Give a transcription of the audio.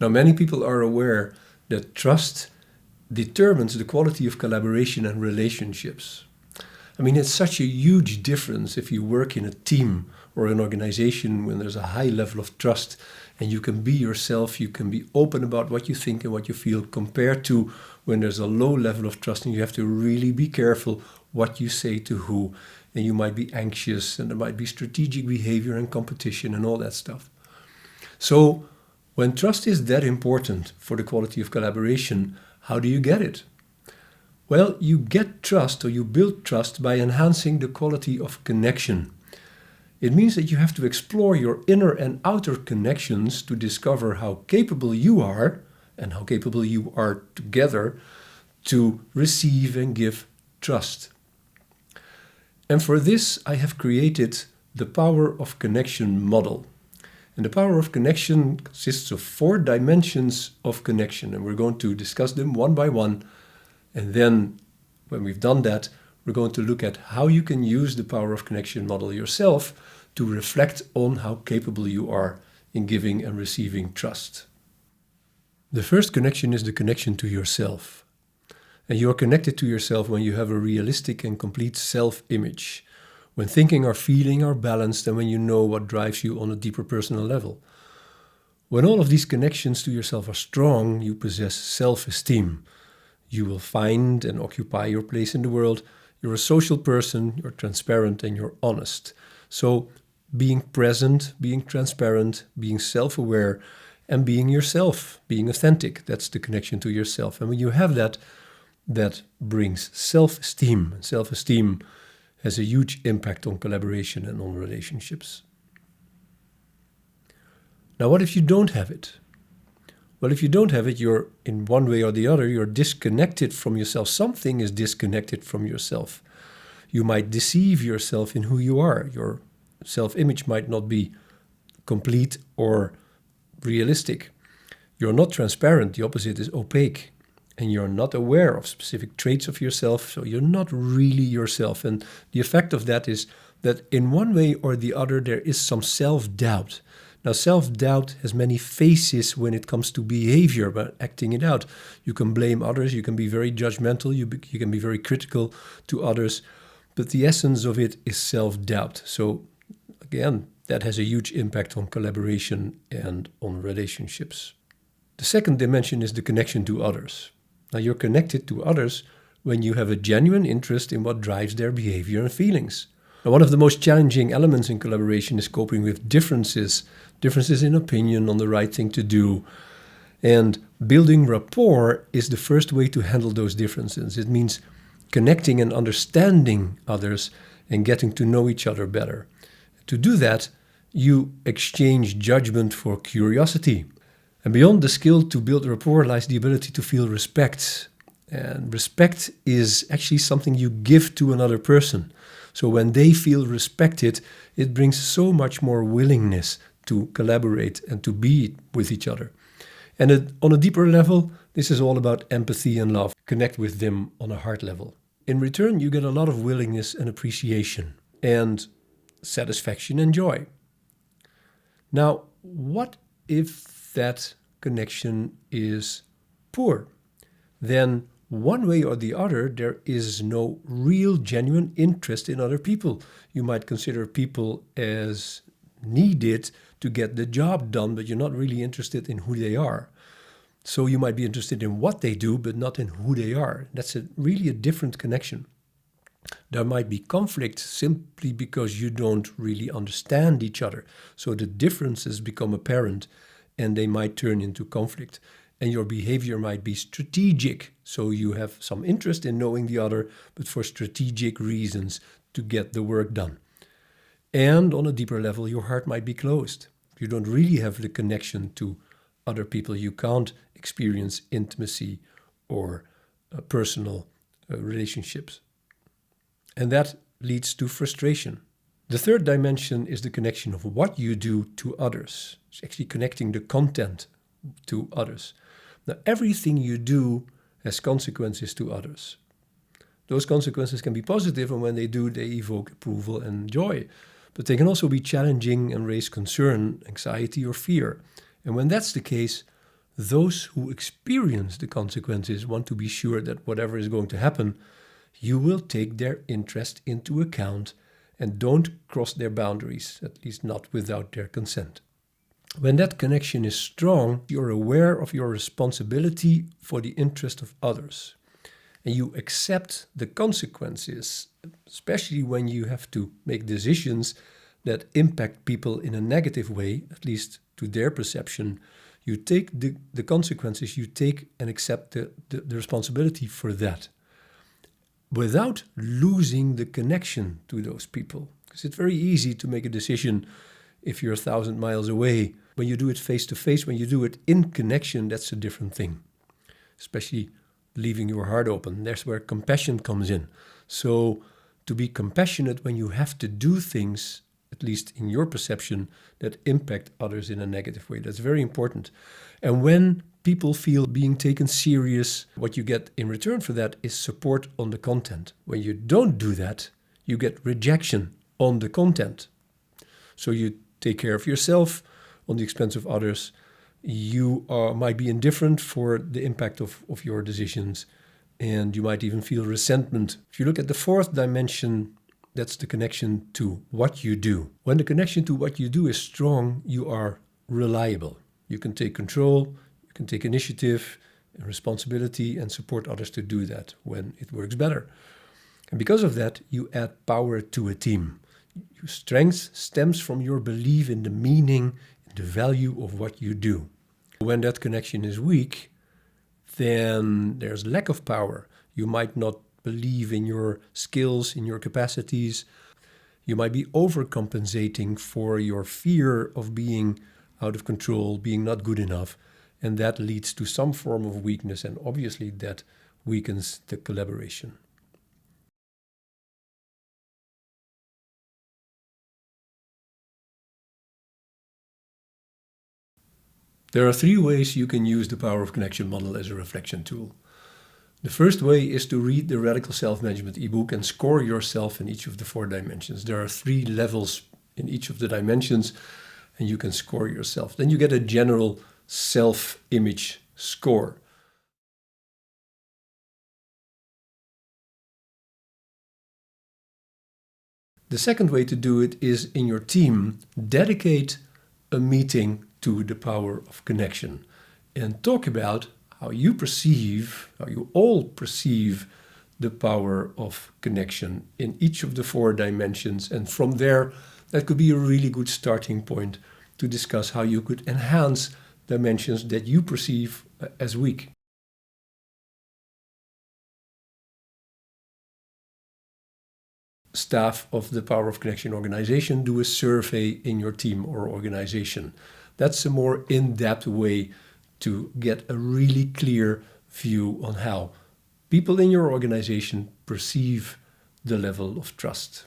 Now, many people are aware that trust determines the quality of collaboration and relationships. I mean, it's such a huge difference if you work in a team or an organization when there's a high level of trust and you can be yourself, you can be open about what you think and what you feel, compared to when there's a low level of trust and you have to really be careful what you say to who, and you might be anxious and there might be strategic behavior and competition and all that stuff. So when trust is that important for the quality of collaboration, how do you get it? Well, you get trust, or you build trust, by enhancing the quality of connection. It means that you have to explore your inner and outer connections to discover how capable you are, and how capable you are together, to receive and give trust. And for this, I have created the Power of Connection model. And the Power of Connection consists of 4 dimensions of connection, and we're going to discuss them one by one. And then, when we've done that, we're going to look at how you can use the Power of Connection model yourself to reflect on how capable you are in giving and receiving trust. The first connection is the connection to yourself. And you are connected to yourself when you have a realistic and complete self-image, when thinking or feeling are balanced, and when you know what drives you on a deeper personal level. When all of these connections to yourself are strong, you possess self-esteem. You will find and occupy your place in the world. You're a social person, you're transparent, and you're honest. So being present, being transparent, being self-aware, and being yourself, being authentic, that's the connection to yourself. And when you have that, that brings self-esteem. Self-esteem has a huge impact on collaboration and on relationships. Now, what if you don't have it? Well, if you don't have it, you're, in one way or the other, you're disconnected from yourself. Something is disconnected from yourself. You might deceive yourself in who you are. Your self-image might not be complete or realistic. You're not transparent. The opposite is opaque. And you're not aware of specific traits of yourself, so you're not really yourself. And the effect of that is that in one way or the other, there is some self-doubt. Now, self-doubt has many faces when it comes to behavior, but acting it out. You can blame others, you can be very judgmental, you can be very critical to others, but the essence of it is self-doubt. So, again, that has a huge impact on collaboration and on relationships. The second dimension is the connection to others. Now, you're connected to others when you have a genuine interest in what drives their behavior and feelings. Now, one of the most challenging elements in collaboration is coping with differences in opinion on the right thing to do. And building rapport is the first way to handle those differences. It means connecting and understanding others and getting to know each other better. To do that, you exchange judgment for curiosity. And beyond the skill to build rapport lies the ability to feel respect. And respect is actually something you give to another person. So when they feel respected, it brings so much more willingness to collaborate and to be with each other. And on a deeper level, this is all about empathy and love. Connect with them on a heart level. In return, you get a lot of willingness and appreciation and satisfaction and joy. Now, what if that connection is poor? Then one way or the other, there is no real, genuine interest in other people. You might consider people as needed to get the job done, but you're not really interested in who they are. So you might be interested in what they do, but not in who they are. That's really a different connection. There might be conflict simply because you don't really understand each other. So the differences become apparent and they might turn into conflict. And your behavior might be strategic. So you have some interest in knowing the other, but for strategic reasons to get the work done. And on a deeper level, your heart might be closed. You don't really have the connection to other people. You can't experience intimacy or personal relationships. And that leads to frustration. The third dimension is the connection of what you do to others. It's actually connecting the content to others. Now, everything you do has consequences to others. Those consequences can be positive, and when they do, they evoke approval and joy. But they can also be challenging and raise concern, anxiety, or fear. And when that's the case, Those who experience the consequences want to be sure that whatever is going to happen, you will take their interest into account and don't cross their boundaries, at least not without their consent. When that connection is strong, you're aware of your responsibility for the interest of others. And you accept the consequences, especially when you have to make decisions that impact people in a negative way, at least to their perception. You take the consequences, you take and accept the responsibility for that without losing the connection to those people. Because it's very easy to make a decision if you're 1,000 miles away. When you do it face to face, when you do it in connection, that's a different thing. Especially leaving your heart open. That's where compassion comes in. So to be compassionate when you have to do things, at least in your perception, that impact others in a negative way. That's very important. And when people feel being taken serious, what you get in return for that is support on the content. When you don't do that, you get rejection on the content. So you take care of yourself on the expense of others. You might be indifferent for the impact of your decisions, and you might even feel resentment. If you look at the fourth dimension, that's the connection to what you do. When the connection to what you do is strong, you are reliable. You can take control, you can take initiative and responsibility and support others to do that when it works better. And because of that, you add power to a team. Your strength stems from your belief in the meaning, in the value of what you do. When that connection is weak, then there's lack of power. You might not believe in your skills, in your capacities. You might be overcompensating for your fear of being out of control, being not good enough, and that leads to some form of weakness, and obviously that weakens the collaboration. There are 3 ways you can use the Power of Connection model as a reflection tool. The first way is to read the Radical Self-Management ebook and score yourself in each of the 4 dimensions. There are 3 levels in each of the dimensions, and you can score yourself. Then you get a general self-image score. The second way to do it is in your team. Dedicate a meeting to the power of connection and talk about how you all perceive the power of connection in each of the 4 dimensions. And from there, that could be a really good starting point to discuss how you could enhance dimensions that you perceive as weak. Staff of the Power of Connection organization, do a survey in your team or organization. That's a more in-depth way to get a really clear view on how people in your organization perceive the level of trust.